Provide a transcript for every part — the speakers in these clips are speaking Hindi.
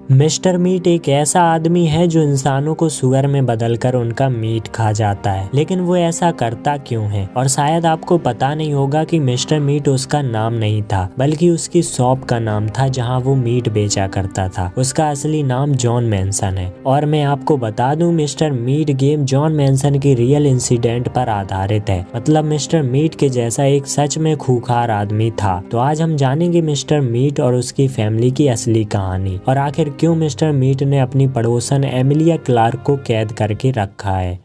मिस्टर मीट एक ऐसा आदमी है जो इंसानों को सुअर में बदलकर उनका मीट खा जाता है, लेकिन वो ऐसा करता क्यों है? और शायद आपको पता नहीं होगा कि मिस्टर मीट उसका नाम नहीं था, बल्कि उसकी शॉप का नाम था जहां वो मीट बेचा करता था। उसका असली नाम जॉन मैनसन है। और मैं आपको बता दूं, mister meat game John Manson की रियल इंसिडेंट पर आधारित है। मतलब मिस्टर मीट के जैसा एक सच में खूंखार आदमी था। तो आज हम जानेंगे मिस्टर मीट और उसकी फैमिली की असली कहानी, और आखिर क्यों मिस्टर मीट ने अपनी पड़ोसन एमिलिया क्लार्क को कैद करके रखा है।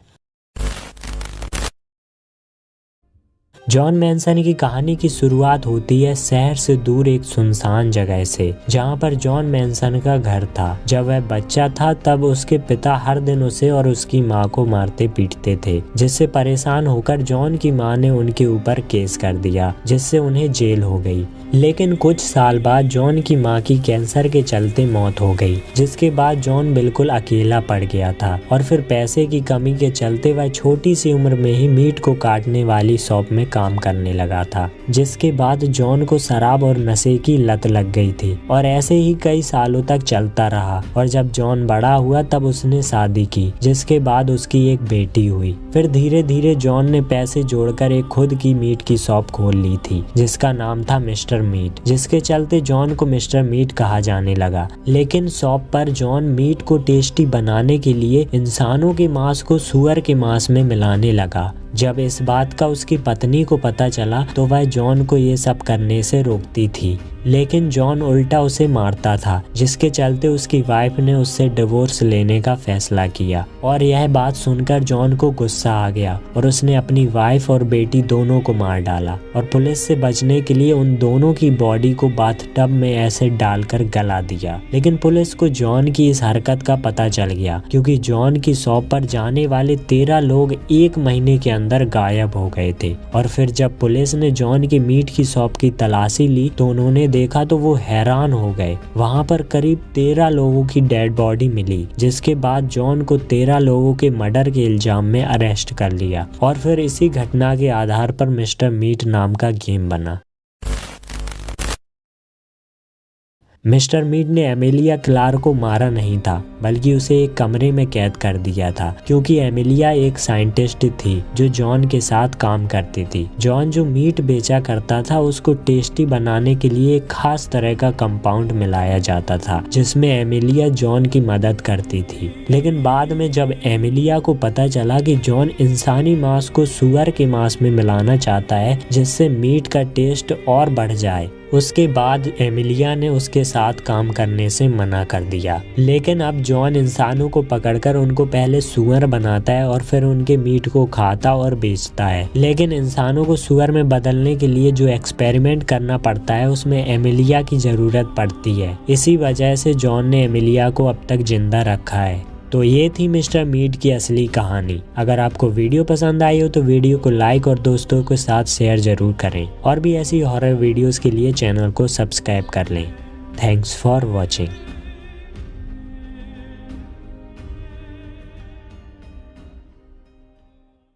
जॉन मैनसन की कहानी की शुरुआत होती है शहर से दूर एक सुनसान जगह से, जहां पर जॉन मैनसन का घर था। जब वह बच्चा था तब उसके पिता हर दिन उसे और उसकी मां को मारते पीटते थे, जिससे परेशान होकर जॉन की मां ने उनके ऊपर केस कर दिया, जिससे उन्हें जेल हो गई। लेकिन कुछ साल बाद जॉन की मां की कैंसर के चलते मौत हो गई, जिसके बाद जॉन बिल्कुल अकेला पड़ गया था। और फिर पैसे की कमी के चलते वह छोटी सी उम्र में ही मीट को काटने वाली शॉप में काम करने लगा था, जिसके बाद जॉन को शराब और नशे की लत लग गई थी। और ऐसे ही कई सालों तक चलता रहा। और जब जॉन बड़ा हुआ तब उसने शादी की, जिसके बाद उसकी एक बेटी हुई। फिर धीरे धीरे जॉन ने पैसे जोड़कर एक खुद की मीट की शॉप खोल ली थी, जिसका नाम था मिस्टर मीट, जिसके चलते जॉन को मिस्टर मीट कहा जाने लगा। लेकिन शॉप पर जॉन मीट को टेस्टी बनाने के लिए इंसानों के मांस को सुअर के मांस में मिलाने लगा। जब इस बात का उसकी पत्नी को पता चला तो वह जॉन को ये सब करने से रोकती थी, लेकिन जॉन उल्टा उसे मारता था, जिसके चलते उसकी वाइफ ने उससे डिवोर्स लेने का फैसला किया। और यह बात सुनकर जॉन को गुस्सा आ गया और उसने अपनी वाइफ और बेटी दोनों को मार डाला। और पुलिस से बचने के लिए उन दोनों की बॉडी को बाथटब में एसिड डालकर गला दिया। लेकिन पुलिस को जॉन की इस हरकत का पता चल गया, क्योंकि जॉन की शॉप पर जाने वाले 13 लोग 1 महीने के अंदर गायब हो गए थे। और फिर जब पुलिस ने जॉन की मीट की शॉप की तलाशी ली तो उन्होंने देखा तो वो हैरान हो गए। वहां पर करीब 13 लोगों की डेड बॉडी मिली, जिसके बाद जॉन को 13 लोगों के मर्डर के इल्जाम में अरेस्ट कर लिया। और फिर इसी घटना के आधार पर मिस्टर मीट नाम का गेम बना। मिस्टर मीट ने एमिलिया क्लार्क को मारा नहीं था, बल्कि उसे एक कमरे में कैद कर दिया था, क्योंकि एमिलिया एक साइंटिस्ट थी जो जॉन के साथ काम करती थी। जॉन जो मीट बेचा करता था उसको टेस्टी बनाने के लिए एक खास तरह का कंपाउंड मिलाया जाता था, जिसमें एमिलिया जॉन की मदद करती थी। लेकिन बाद में जब एमिलिया को पता चला कि जॉन इंसानी मांस को सुअर के मांस में मिलाना चाहता है, जिससे मीट का टेस्ट और बढ़ जाए, उसके बाद एमिलिया ने उसके साथ काम करने से मना कर दिया। लेकिन अब जॉन इंसानों को पकड़कर उनको पहले सुअर बनाता है और फिर उनके मीट को खाता और बेचता है। लेकिन इंसानों को सुअर में बदलने के लिए जो एक्सपेरिमेंट करना पड़ता है उसमें एमिलिया की जरूरत पड़ती है। इसी वजह से जॉन ने एमिलिया को अब तक जिंदा रखा है। तो ये थी मिस्टर मीट की असली कहानी। अगर आपको वीडियो पसंद आई हो तो वीडियो को लाइक और दोस्तों के साथ शेयर जरूर करें। और भी ऐसी हॉरर वीडियोस के लिए चैनल को सब्सक्राइब कर लें। Thanks for watching.